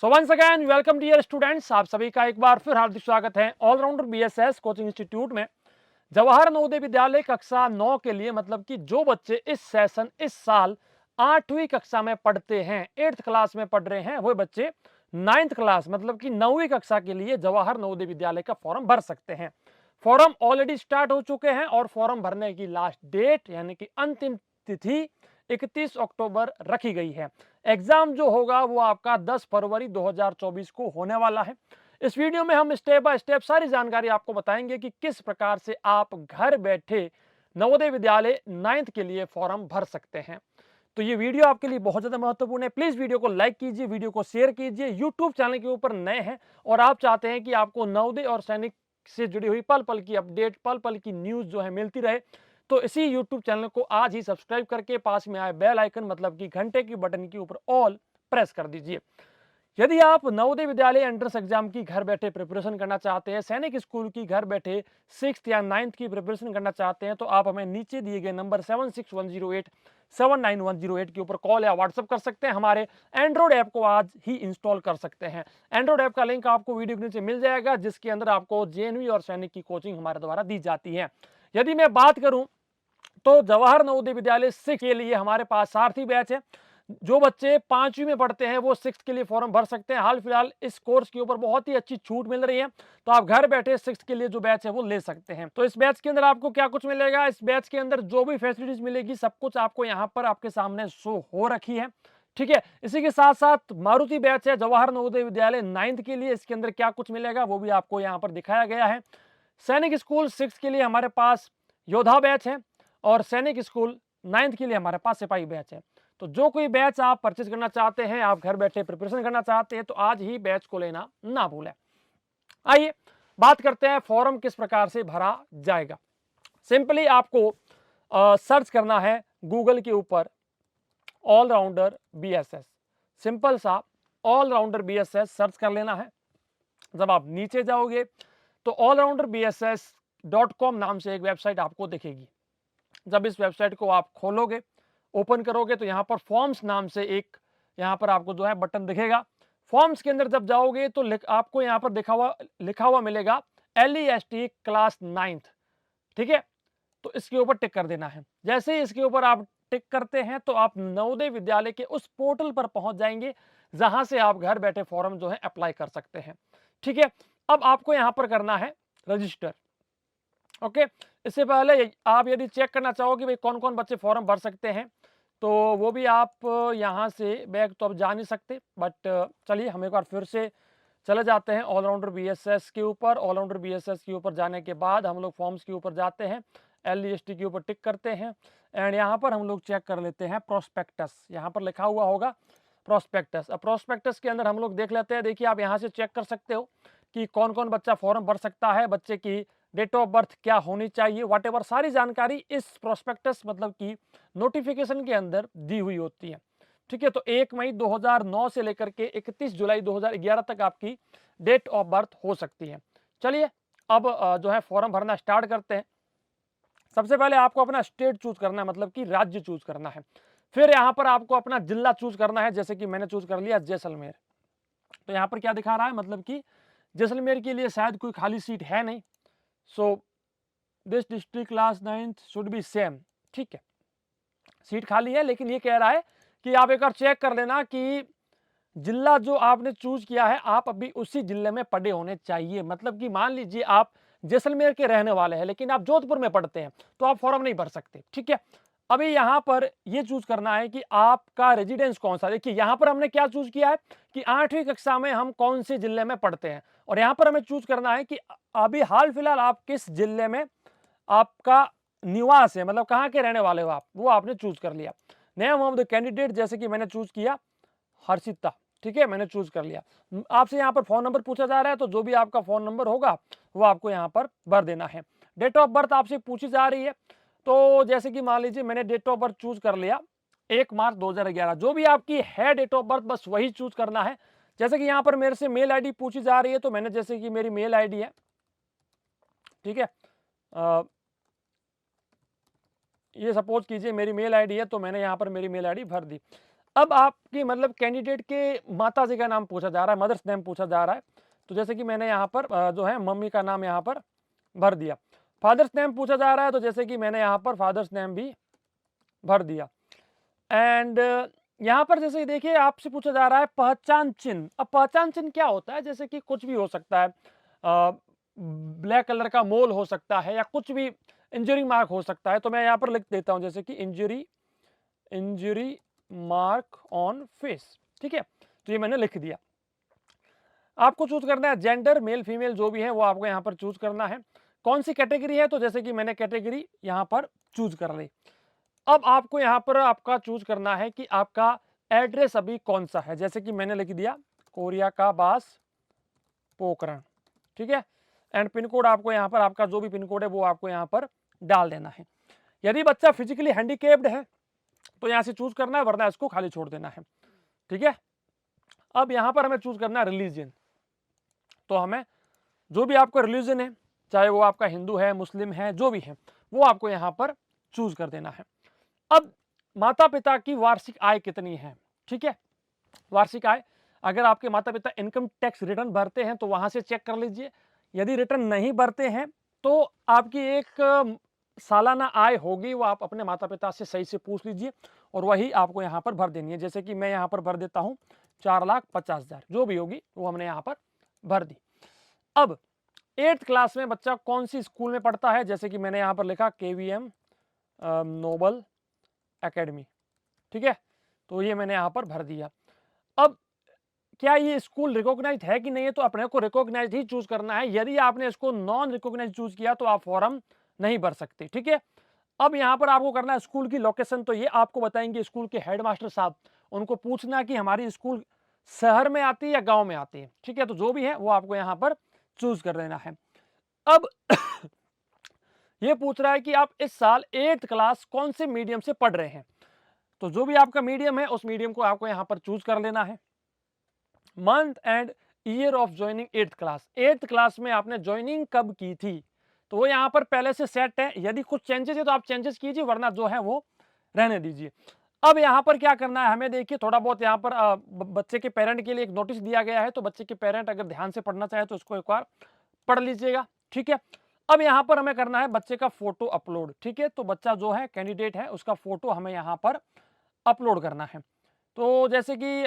सो once again welcome dear students, आप सभी का एक बार फिर हार्दिक स्वागत है ऑलराउंडर बीएसएस कोचिंग इंस्टीट्यूट में। जवाहर नवोदय विद्यालय कक्षा 9 के लिए मतलब कि जो बच्चे इस साल 8वीं कक्षा में पढ़ते हैं, 8th क्लास में पढ़ रहे हैं, वो बच्चे 9th क्लास मतलब कि 9वीं कक्षा के लिए जवाहर नवोदय विद्यालय का फॉर्म भर सकते हैं। फॉर्म ऑलरेडी स्टार्ट हो चुके हैं और फॉर्म भरने की लास्ट डेट यानी कि अंतिम तिथि 31 अक्टूबर रखी गई है। एग्जाम जो होगा वो आपका 10 फरवरी 2024 को होने वाला है। इस वीडियो में हम स्टेप बाय स्टेप सारी जानकारी आपको बताएंगे कि किस प्रकार से आप घर बैठे नवोदय विद्यालय 9th के लिए फॉर्म भर सकते हैं। तो ये वीडियो आपके लिए बहुत ज्यादा महत्वपूर्ण है। प्लीज वीडियो को लाइक कीजिए, वीडियो को शेयर कीजिए। यूट्यूब चैनल के ऊपर नए हैं और आप चाहते हैं कि आपको नवोदय और सैनिक से जुड़ी हुई पल पल की अपडेट, पल पल की न्यूज जो है मिलती रहे, तो इसी यूट्यूब चैनल को आज ही सब्सक्राइब करके पास में आए बेल आइकन मतलब कि घंटे की बटन के ऊपर ऑल प्रेस कर दीजिए। यदि आप नवोदय विद्यालय एंट्रेंस एग्जाम की घर बैठे प्रिपरेशन करना चाहते हैं, सैनिक स्कूल की घर बैठे 6th या 9th की प्रिपरेशन करना चाहते हैं, तो आप हमें नीचे दिए गए नंबर 7610879108 के ऊपर कॉल या व्हाट्सएप कर सकते हैं। हमारे एंड्रॉइड ऐप को आज ही इंस्टॉल कर सकते हैं। एंड्रॉइड ऐप का लिंक आपको वीडियो के नीचे मिल जाएगा, जिसके अंदर आपको जेएनवी और सैनिक की कोचिंग हमारे द्वारा दी जाती है। यदि मैं बात करूं तो जवाहर नवोदय विद्यालय 6 के लिए हमारे पास सारथी बैच है। जो बच्चे 5वीं में पढ़ते हैं वो 6th के लिए फॉर्म भर सकते हैं। हाल फिलहाल इस कोर्स के ऊपर बहुत ही अच्छी छूट मिल रही है, तो आप घर बैठे 6th के लिए जो बैच है वो ले सकते हैं। तो इस बैच के अंदर आपको क्या कुछ मिलेगा, इस बैच के अंदर जो भी फैसिलिटीज मिलेगी सब कुछ आपको यहाँ पर आपके सामने शो हो रखी है। ठीक है, इसी के साथ साथ मारुति बैच है जवाहर नवोदय विद्यालय 9th के लिए, इसके अंदर क्या कुछ मिलेगा वो भी आपको यहाँ पर दिखाया गया है। सैनिक स्कूल 6th के लिए हमारे पास योद्धा बैच है और सैनिक स्कूल 9th के लिए हमारे पास सिपाही बैच है। तो जो कोई बैच आप परचेज करना चाहते हैं, आप घर बैठे प्रिपरेशन करना चाहते हैं, तो आज ही बैच को लेना ना भूलें। आइए बात करते हैं फॉर्म किस प्रकार से भरा जाएगा। सिंपली आपको सर्च करना है गूगल के ऊपर ऑलराउंडर बीएसएस। सिंपल सा ऑलराउंडर बीएसएस सर्च कर लेना है। जब आप नीचे जाओगे तो allrounderbss.com नाम से एक वेबसाइट आपको दिखेगी। जब इस वेबसाइट को आप खोलोगे, ओपन करोगे, तो यहाँ पर फॉर्म्स नाम से एक यहाँ पर आपको जो है बटन दिखेगा। फॉर्म्स के अंदर जब जाओगे तो आपको यहाँ पर लिखा हुआ मिलेगा LEST क्लास 9th। ठीक है, तो इसके ऊपर टिक कर देना है। जैसे ही इसके ऊपर आप टिक करते हैं तो आप नवोदय विद्यालय के उस पोर्टल पर पहुंच जाएंगे जहां से आप घर बैठे फॉर्म जो है अप्लाई कर सकते हैं। ठीक है, अब आपको यहां पर करना है रजिस्टर। ओके, इससे पहले आप यदि चेक करना चाहो कि भाई कौन कौन बच्चे फॉर्म भर सकते हैं, तो वो भी आप यहाँ से बैक तो अब जा नहीं सकते, बट चलिए हम एक बार फिर से चले जाते हैं ऑलराउंडर बीएसएस के ऊपर। ऑलराउंडर बीएसएस के ऊपर जाने के बाद हम लोग फॉर्म्स के ऊपर जाते हैं, LEST के ऊपर टिक करते हैं एंड यहाँ पर हम लोग चेक कर लेते हैं प्रोस्पेक्टस। यहाँ पर लिखा हुआ होगा प्रोस्पेक्टस। अब प्रोस्पेक्टस के अंदर हम लोग देख लेते हैं। देखिए, आप यहाँ से चेक कर सकते हो कि कौन कौन बच्चा फॉर्म भर सकता है, बच्चे की डेट ऑफ बर्थ क्या होनी चाहिए, वट एवर सारी जानकारी इस प्रोस्पेक्टस मतलब कि नोटिफिकेशन के अंदर दी हुई होती है। ठीक है, तो 1 मई 2009 से लेकर के 31 जुलाई 2011 तक आपकी डेट ऑफ बर्थ हो सकती है। चलिए अब जो है फॉर्म भरना स्टार्ट करते हैं। सबसे पहले आपको अपना स्टेट चूज करना है, मतलब कि राज्य चूज करना है। फिर यहाँ पर आपको अपना जिला चूज करना है, जैसे कि मैंने चूज कर लिया जैसलमेर। तो यहाँ पर क्या दिखा रहा है, मतलब कि जैसलमेर के लिए शायद कोई खाली सीट है नहीं। So this district class 9th should be same. ठीक है, सीट खाली है, लेकिन ये कह रहा है कि आप एक बार चेक कर लेना कि जिला जो आपने चूज किया है आप अभी उसी जिले में पढ़े होने चाहिए। मतलब कि मान लीजिए आप जैसलमेर के रहने वाले हैं लेकिन आप जोधपुर में पढ़ते हैं, तो आप फॉर्म नहीं भर सकते। ठीक है, अभी यहां पर ये चूज करना है कि आपका रेजिडेंस कौन सा। देखिए यहां पर हमने क्या चूज किया है कि 8वीं कक्षा में हम कौन से जिले में पढ़ते हैं, और यहां पर हमें चूज करना है कि अभी हाल फिलहाल आप किस जिले में आपका निवास है, मतलब कहां के रहने वाले हो आप, वो आपने चूज कर लिया। नेम ऑफ द कैंडिडेट, जैसे कि मैंने चूज किया हर्षिता। ठीक है, मैंने चूज कर लिया। आपसे यहाँ पर फोन नंबर पूछा जा रहा है, तो जो भी आपका फोन नंबर होगा वो आपको यहाँ पर भर देना है। डेट ऑफ बर्थ आपसे पूछी जा रही है, तो जैसे कि मान लीजिए मैंने डेट ऑफ बर्थ चूज कर लिया 1 मार्च 2011। जो भी आपकी है डेट ऑफ बर्थ बस वही चूज करना है। जैसे कि यहाँ पर मेरे से मेल आईडी पूछी जा रही है, तो मैंने जैसे कि मेरी मेल आईडी है, ठीक है, ये सपोज कीजिए मेरी मेल आईडी है, तो मैंने यहाँ पर मेरी मेल आईडी भर दी। अब आपकी मतलब कैंडिडेट के माताजी का नाम पूछा जा रहा है, मदर्स नेम पूछा जा रहा है। तो जैसे कि मैंने यहाँ पर जो है मम्मी का नाम यहाँ पर भर दिया। फादर्स नेम पूछा जा रहा है, तो जैसे कि मैंने यहाँ पर फादर्स नेम भी भर दिया। एंड यहाँ पर जैसे देखिए आपसे पूछा जा रहा है पहचान चिन्ह। अब पहचान चिन्ह क्या होता है? जैसे कि कुछ भी हो सकता है, ब्लैक कलर का मोल हो सकता है या कुछ भी इंजरी मार्क हो सकता है। तो मैं यहाँ पर लिख देता हूँ जैसे कि injury injury mark on face. ठीक है, तो ये मैंने लिख दिया। आपको चूज करना है जेंडर, मेल फीमेल जो भी है वो आपको यहाँ पर चूज करना है। कौन सी कैटेगरी है? तो जैसे कि मैंने कैटेगरी यहाँ पर चूज कर ली। अब आपको यहाँ पर आपका चूज करना है कि आपका एड्रेस अभी कौन सा है। जैसे कि मैंने लिख दिया कोरिया का बास पोखरण। ठीक है, एंड पिन कोड आपको यहाँ पर आपका जो भी पिन कोड है वो आपको यहाँ पर डाल देना है। यदि बच्चा फिजिकली हैंडीकेप्ड है तो यहाँ से चूज करना है, वरना इसको खाली छोड़ देना है। ठीक है, अब यहाँ पर हमें चूज करना है रिलीजन। तो हमें जो भी आपका रिलीजन है, चाहे वो आपका हिंदू है, मुस्लिम है, जो भी है, वो आपको यहाँ पर चूज कर देना है। अब माता पिता की वार्षिक आय कितनी है? ठीक है, वार्षिक आय, अगर आपके माता पिता इनकम टैक्स रिटर्न भरते हैं तो वहां से चेक कर लीजिए। यदि रिटर्न नहीं भरते हैं तो आपकी एक सालाना आय होगी, वो आप अपने माता पिता से सही से पूछ लीजिए और वही आपको यहाँ पर भर देनी है। जैसे कि मैं यहाँ पर भर देता हूँ 4,50,000, जो भी होगी वो हमने यहाँ पर भर दी। अब 8th क्लास में बच्चा कौन सी स्कूल में पढ़ता है? जैसे कि मैंने यहाँ पर लिखा KVM नोबल एकेडमी। ठीक है, तो ये मैंने यहाँ पर भर दिया। अब क्या ये स्कूल रिकॉग्नाइज्ड है कि नहीं है? तो अपने को रिकॉग्नाइज्ड ही चूज करना है। यदि आपने इसको नॉन रिकॉग्नाइज्ड चूज किया तो आप फॉर्म नहीं भर सकते। ठीक है, अब यहाँ पर आपको करना है स्कूल की लोकेशन। तो ये आपको बताएंगे स्कूल के हेडमास्टर साहब। उनको पूछना कि हमारी स्कूल शहर में आती है या गांव में आती है। ठीक है, तो जो भी है वो आपको यहाँ पर चूज कर लेना है। अब ये पूछ रहा है कि आप इस साल 8th क्लास कौन से मीडियम से पढ़ रहे हैं? तो जो भी आपका मीडियम है उस मीडियम को आपको यहाँ पर चूज कर लेना है। Month and year of joining 8th class, 8th class में आपने ज्वाइनिंग कब की थी? तो वो यहाँ पर पहले से सेट है। यदि कुछ चेंजेस है तो आप चेंजेस कीजिए, वरना जो है वो रहने दीजिए। अब यहाँ पर क्या करना है हमें, देखिए थोड़ा बहुत यहाँ पर बच्चे के पेरेंट के लिए एक नोटिस दिया गया है। तो बच्चे के पेरेंट अगर ध्यान से पढ़ना चाहे तो इसको एक बार पढ़ लीजिएगा। ठीक है, अब यहाँ पर हमें करना है बच्चे का फोटो अपलोड। ठीक है, तो बच्चा जो है कैंडिडेट है उसका फोटो हमें यहाँ पर अपलोड करना है। तो जैसे कि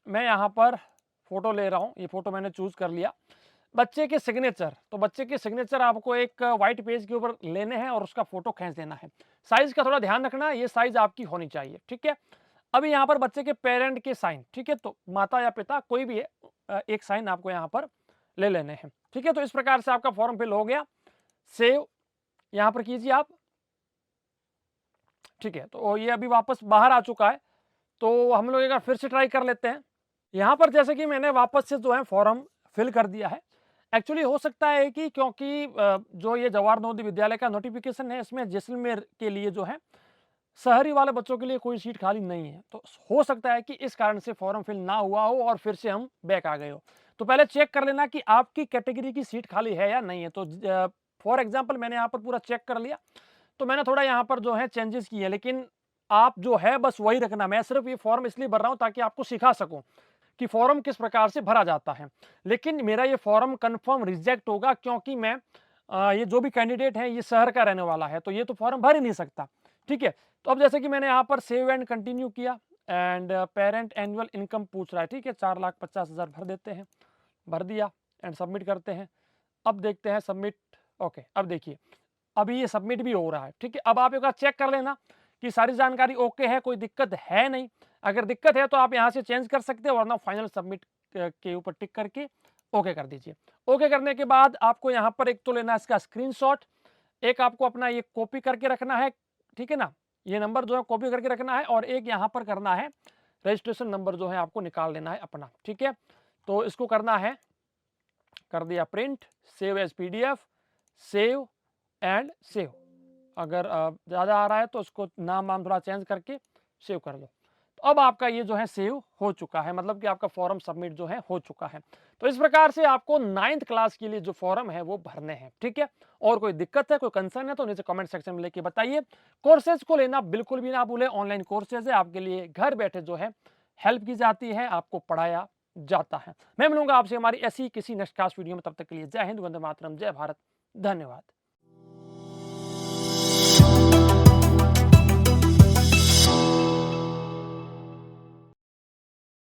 मैं यहाँ पर फोटो ले रहा हूँ, ये फोटो मैंने चूज कर लिया। बच्चे के सिग्नेचर, तो बच्चे के सिग्नेचर आपको एक व्हाइट पेज के ऊपर लेने हैं और उसका फोटो खींच देना है। साइज का थोड़ा ध्यान रखना, ये साइज आपकी होनी चाहिए। ठीक है, अभी यहाँ पर बच्चे के पेरेंट के साइन। ठीक है, तो माता या पिता कोई भी है, एक साइन आपको यहाँ पर ले लेने हैं। ठीक है, तो इस प्रकार से आपका फॉर्म फिल हो गया। सेव यहाँ पर कीजिए आप। ठीक है, तो ये अभी वापस बाहर आ चुका है। तो हम लोग एक बार फिर से ट्राई कर लेते हैं। यहाँ पर जैसे कि मैंने वापस से जो है फॉर्म फिल कर दिया है। एक्चुअली हो सकता है कि क्योंकि जो ये जवाहर नवोदय विद्यालय का नोटिफिकेशन है, इसमें जैसलमेर के लिए जो है शहरी वाले बच्चों के लिए कोई सीट खाली नहीं है। तो हो सकता है कि इस कारण से फॉर्म फिल ना हुआ हो और फिर से हम बैक आ गए हो। तो पहले चेक कर लेना कि आपकी कैटेगरी की सीट खाली है या नहीं है। तो फॉर एग्जाम्पल मैंने यहाँ पर पूरा चेक कर लिया। तो मैंने थोड़ा यहाँ पर जो है चेंजेस किए, लेकिन आप जो है बस वही रखना। मैं सिर्फ ये फॉर्म इसलिए भर रहा हूँ ताकि आपको सिखा सकूं कि फॉर्म किस प्रकार से भरा जाता है। लेकिन मेरा ये फॉर्म कंफर्म रिजेक्ट होगा, क्योंकि मैं ये जो भी कैंडिडेट है ये शहर का रहने वाला है, तो ये तो फॉर्म भर ही नहीं सकता। ठीक है, तो अब जैसे कि मैंने यहाँ पर सेव एंड कंटिन्यू किया एंड पेरेंट एनुअल इनकम पूछ रहा है। ठीक है, 4,50,000 भर देते हैं, भर दिया एंड सबमिट करते हैं। अब देखते हैं सबमिट। ओके, अब देखिए अभी ये सबमिट भी हो रहा है। ठीक है, अब आप एक बार चेक कर लेना कि सारी जानकारी ओके है, कोई दिक्कत है नहीं। अगर दिक्कत है तो आप यहाँ से चेंज कर सकते हो, वरना फाइनल सबमिट के ऊपर टिक करके ओके कर दीजिए। ओके करने के बाद आपको यहाँ पर एक तो लेना है इसका स्क्रीनशॉट, एक आपको अपना ये कॉपी करके रखना है। ठीक है ना, ये नंबर जो है कॉपी करके रखना है, और एक यहाँ पर करना है रजिस्ट्रेशन नंबर जो है आपको निकाल लेना है अपना। ठीक है, तो इसको करना है, कर दिया print, save as PDF, save and save. अगर ज़्यादा आ रहा है तो उसको नाम वाम थोड़ा चेंज करके सेव कर लो। तो अब आपका ये जो है सेव हो चुका है, मतलब कि आपका फॉर्म सबमिट जो है हो चुका है। तो इस प्रकार से आपको 9th क्लास के लिए जो फॉर्म है वो भरने हैं, ठीक है। और कोई दिक्कत है, कोई कंसर्न है तो नीचे कमेंट सेक्शन में लेके बताइए। कोर्सेज को लेना बिल्कुल भी ना भूलें, ऑनलाइन कोर्सेज है आपके लिए, घर बैठे जो है हेल्प की जाती है, आपको पढ़ाया जाता है। मैं मिलूंगा आपसे हमारी ऐसी किसी नेक्स्ट क्लास वीडियो में, तब तक के लिए जय हिंद, वंदे मातरम, जय भारत, धन्यवाद।